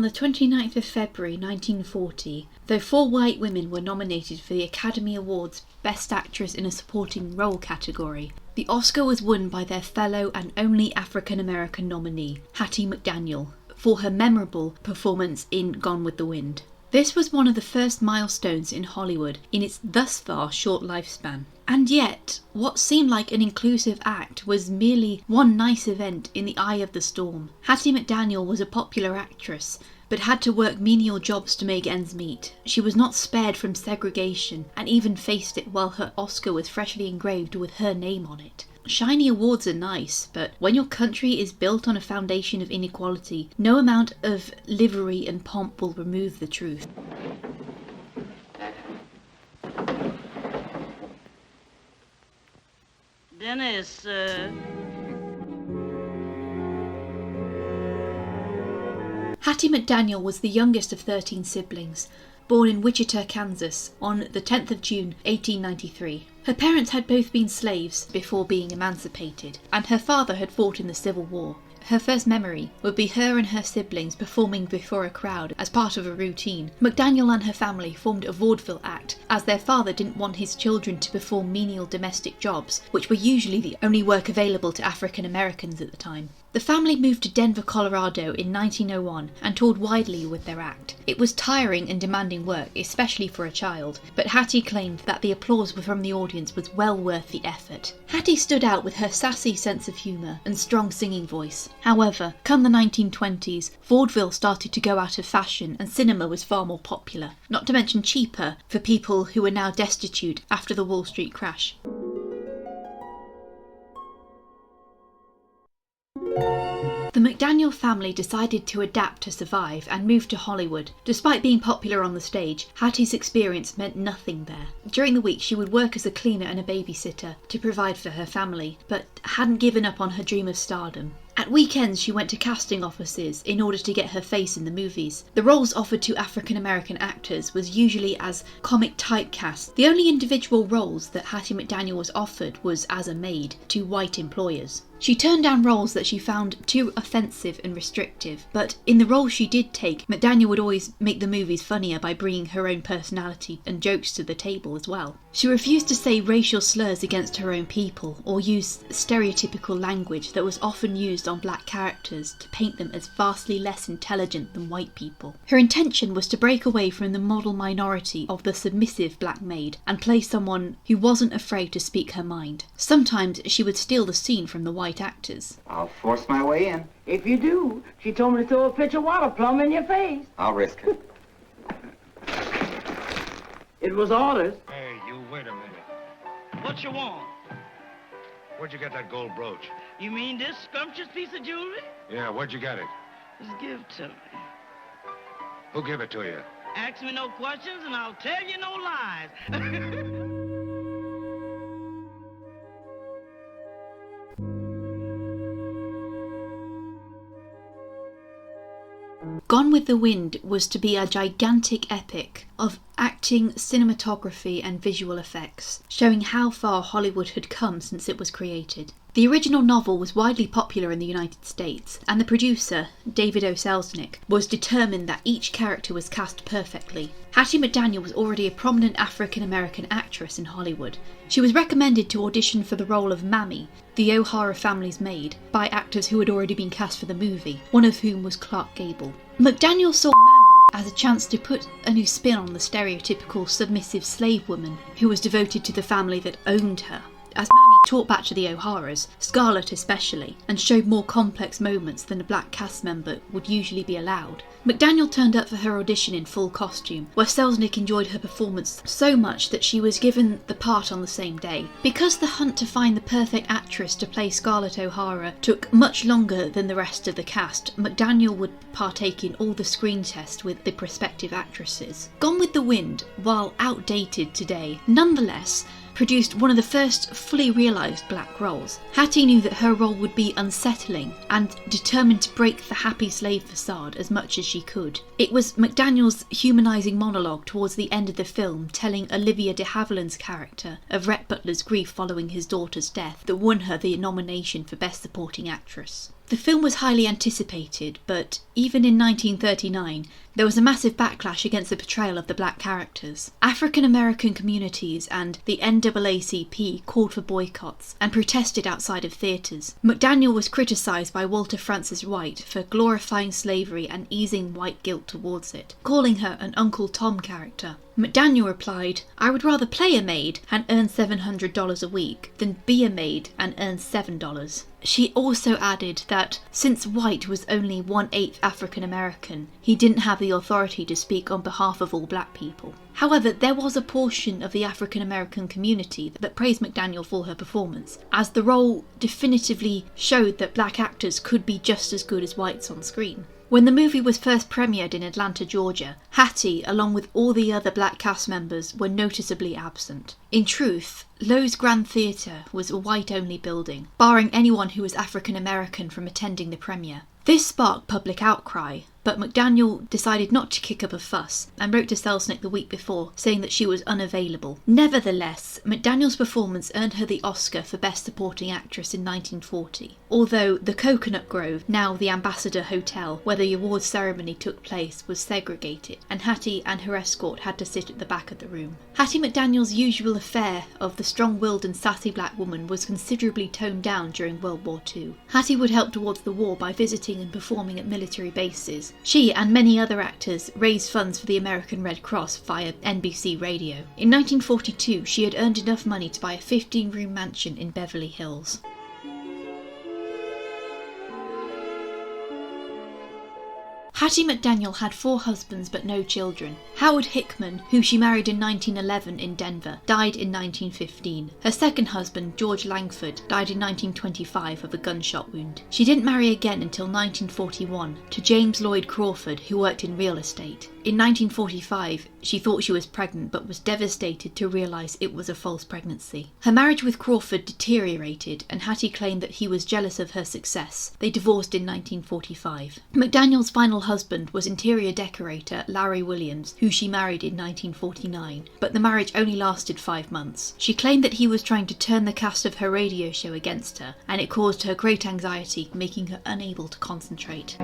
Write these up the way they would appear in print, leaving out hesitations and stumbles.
On the 29th of February 1940, though 4 white women were nominated for the Academy Awards Best Actress in a Supporting Role category, the Oscar was won by their fellow and only African-American nominee, Hattie McDaniel, for her memorable performance in Gone with the Wind. This was one of the first milestones in Hollywood in its thus far short lifespan. And yet, what seemed like an inclusive act was merely one nice event in the eye of the storm. Hattie McDaniel was a popular actress, but had to work menial jobs to make ends meet. She was not spared from segregation, and even faced it while her Oscar was freshly engraved with her name on it. Shiny awards are nice, but when your country is built on a foundation of inequality, no amount of livery and pomp will remove the truth. Dinner, sir. Hattie McDaniel was the youngest of 13 siblings, born in Wichita, Kansas, on the 10th of June 1893. Her parents had both been slaves before being emancipated, and her father had fought in the Civil War. Her first memory would be her and her siblings performing before a crowd as part of a routine. McDaniel and her family formed a vaudeville act, as their father didn't want his children to perform menial domestic jobs, which were usually the only work available to African Americans at the time. The family moved to Denver, Colorado in 1901 and toured widely with their act. It was tiring and demanding work, especially for a child, but Hattie claimed that the applause from the audience was well worth the effort. Hattie stood out with her sassy sense of humour and strong singing voice. However, come the 1920s, vaudeville started to go out of fashion and cinema was far more popular, not to mention cheaper for people who were now destitute after the Wall Street crash. The McDaniel family decided to adapt to survive and moved to Hollywood. Despite being popular on the stage, Hattie's experience meant nothing there. During the week she would work as a cleaner and a babysitter to provide for her family, but hadn't given up on her dream of stardom. At weekends she went to casting offices in order to get her face in the movies. The roles offered to African American actors was usually as comic typecast. The only individual roles that Hattie McDaniel was offered was as a maid to white employers. She turned down roles that she found too offensive and restrictive, but in the roles she did take, McDaniel would always make the movies funnier by bringing her own personality and jokes to the table as well. She refused to say racial slurs against her own people or use stereotypical language that was often used on black characters to paint them as vastly less intelligent than white people. Her intention was to break away from the model minority of the submissive black maid and play someone who wasn't afraid to speak her mind. Sometimes she would steal the scene from the white actors. I'll force my way in. If you do, she told me to throw a pitcher of water plumb in your face. I'll risk it. It was orders. Hey, you wait a minute. What you want? Where'd you get that gold brooch? You mean this scrumptious piece of jewelry? Yeah, where'd you get it? It was given to me. Who gave it to you? Ask me no questions and I'll tell you no lies. Gone with the Wind was to be a gigantic epic of acting, cinematography and visual effects, showing how far Hollywood had come since it was created. The original novel was widely popular in the United States, and the producer, David O. Selznick, was determined that each character was cast perfectly. Hattie McDaniel was already a prominent African-American actress in Hollywood. She was recommended to audition for the role of Mammy, the O'Hara family's maid, by actors who had already been cast for the movie, one of whom was Clark Gable. McDaniel saw Mammy as a chance to put a new spin on the stereotypical submissive slave woman who was devoted to the family that owned her. As Mammy talked back to the O'Haras, Scarlett especially, and showed more complex moments than a black cast member would usually be allowed. McDaniel turned up for her audition in full costume, where Selznick enjoyed her performance so much that she was given the part on the same day. Because the hunt to find the perfect actress to play Scarlett O'Hara took much longer than the rest of the cast, McDaniel would partake in all the screen tests with the prospective actresses. Gone with the Wind, while outdated today, nonetheless produced one of the first fully realised black roles. Hattie knew that her role would be unsettling and determined to break the happy slave facade as much as she could. It was McDaniel's humanising monologue towards the end of the film telling Olivia de Havilland's character of Rhett Butler's grief following his daughter's death that won her the nomination for Best Supporting Actress. The film was highly anticipated, but even in 1939, there was a massive backlash against the portrayal of the black characters. African American communities and the NAACP called for boycotts and protested outside of theatres. McDaniel was criticised by Walter Francis White for glorifying slavery and easing white guilt towards it, calling her an Uncle Tom character. McDaniel replied, "I would rather play a maid and earn $700 a week than be a maid and earn $7. She also added that since White was only 1/8 African American, he didn't have the authority to speak on behalf of all black people. However, there was a portion of the African American community that praised McDaniel for her performance, as the role definitively showed that black actors could be just as good as whites on screen. When the movie was first premiered in Atlanta, Georgia, Hattie, along with all the other black cast members, were noticeably absent. In truth, Lowe's Grand Theatre was a white-only building, barring anyone who was African American from attending the premiere. This sparked public outcry, but McDaniel decided not to kick up a fuss and wrote to Selznick the week before saying that she was unavailable. Nevertheless, McDaniel's performance earned her the Oscar for Best Supporting Actress in 1940, although the Coconut Grove, now the Ambassador Hotel, where the awards ceremony took place, was segregated, and Hattie and her escort had to sit at the back of the room. Hattie McDaniel's usual affair of the strong-willed and sassy black woman was considerably toned down during World War II. Hattie would help towards the war by visiting and performing at military bases. She and many other actors raised funds for the American Red Cross via NBC Radio. In 1942, she had earned enough money to buy a 15-room mansion in Beverly Hills. Hattie McDaniel had 4 husbands but no children. Howard Hickman, who she married in 1911 in Denver, died in 1915. Her second husband, George Langford, died in 1925 of a gunshot wound. She didn't marry again until 1941 to James Lloyd Crawford, who worked in real estate. In 1945, she thought she was pregnant but was devastated to realise it was a false pregnancy. Her marriage with Crawford deteriorated and Hattie claimed that he was jealous of her success. They divorced in 1945. McDaniel's final husband was interior decorator Larry Williams, who she married in 1949, but the marriage only lasted 5 months. She claimed that he was trying to turn the cast of her radio show against her, and it caused her great anxiety, making her unable to concentrate.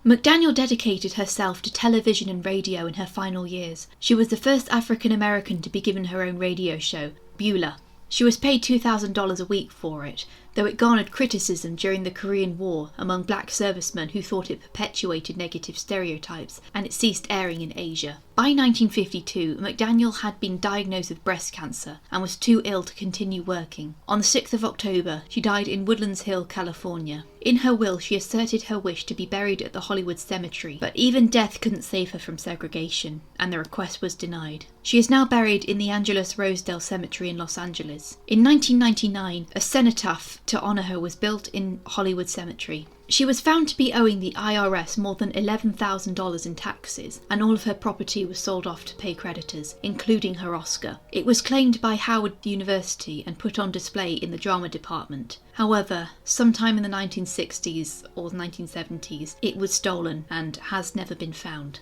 McDaniel dedicated herself to television and radio in her final years. She was the first African American to be given her own radio show, Beulah. She was paid $2,000 a week for it, though it garnered criticism during the Korean War among black servicemen who thought it perpetuated negative stereotypes, and it ceased airing in Asia. By 1952, McDaniel had been diagnosed with breast cancer and was too ill to continue working. On the 6th of October, she died in Woodlands Hill, California. In her will, she asserted her wish to be buried at the Hollywood Cemetery, but even death couldn't save her from segregation, and the request was denied. She is now buried in the Angelus Rosedale Cemetery in Los Angeles. In 1999, a cenotaph to honour her was built in Hollywood Cemetery. She was found to be owing the IRS more than $11,000 in taxes, and all of her property was sold off to pay creditors, including her Oscar. It was claimed by Howard University and put on display in the drama department. However, sometime in the 1960s or 1970s, it was stolen and has never been found.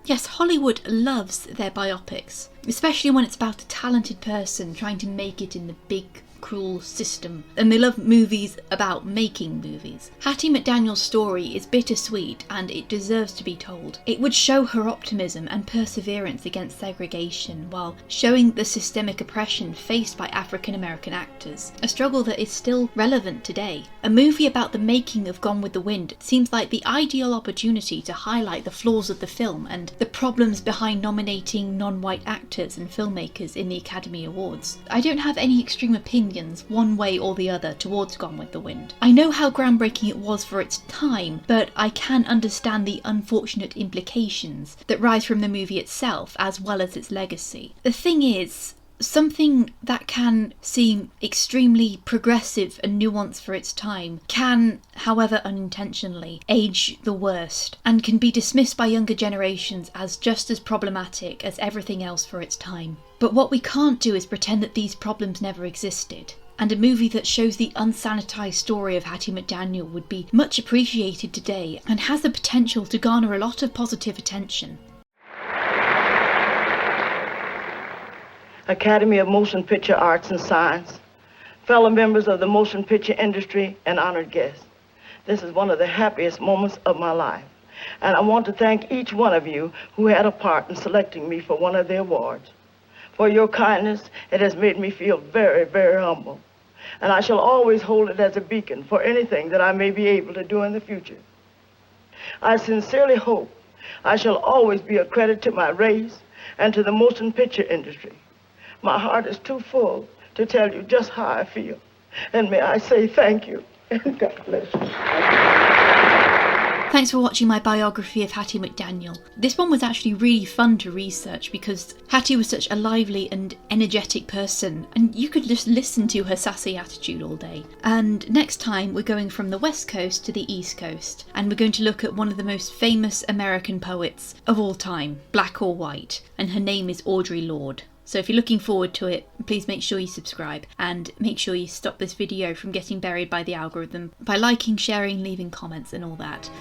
Yes, Hollywood loves their biopics, especially when it's about a talented person trying to make it in the big, cruel system. And they love movies about making movies. Hattie McDaniel's story is bittersweet and it deserves to be told. It would show her optimism and perseverance against segregation while showing the systemic oppression faced by African American actors, a struggle that is still relevant today. A movie about the making of Gone with the Wind seems like the ideal opportunity to highlight the flaws of the film and the problems behind nominating non-white actors and filmmakers in the Academy Awards. I don't have any extreme opinions one way or the other towards Gone with the Wind. I know how groundbreaking it was for its time, but I can understand the unfortunate implications that rise from the movie itself as well as its legacy. The thing is, something that can seem extremely progressive and nuanced for its time can, however unintentionally, age the worst and can be dismissed by younger generations as just as problematic as everything else for its time. But what we can't do is pretend that these problems never existed. And a movie that shows the unsanitized story of Hattie McDaniel would be much appreciated today and has the potential to garner a lot of positive attention. Academy of Motion Picture Arts and Science, fellow members of the motion picture industry, and honored guests. This is one of the happiest moments of my life. And I want to thank each one of you who had a part in selecting me for one of the awards. For your kindness, it has made me feel very, very humble. And I shall always hold it as a beacon for anything that I may be able to do in the future. I sincerely hope I shall always be a credit to my race and to the motion picture industry. My heart is too full to tell you just how I feel. And may I say thank you, and God bless you. Thanks for watching my biography of Hattie McDaniel. This one was actually really fun to research because Hattie was such a lively and energetic person, and you could just listen to her sassy attitude all day. And next time we're going from the West Coast to the East Coast, and we're going to look at one of the most famous American poets of all time, black or white, and her name is Audre Lorde. So if you're looking forward to it, please make sure you subscribe and make sure you stop this video from getting buried by the algorithm by liking, sharing, leaving comments and all that.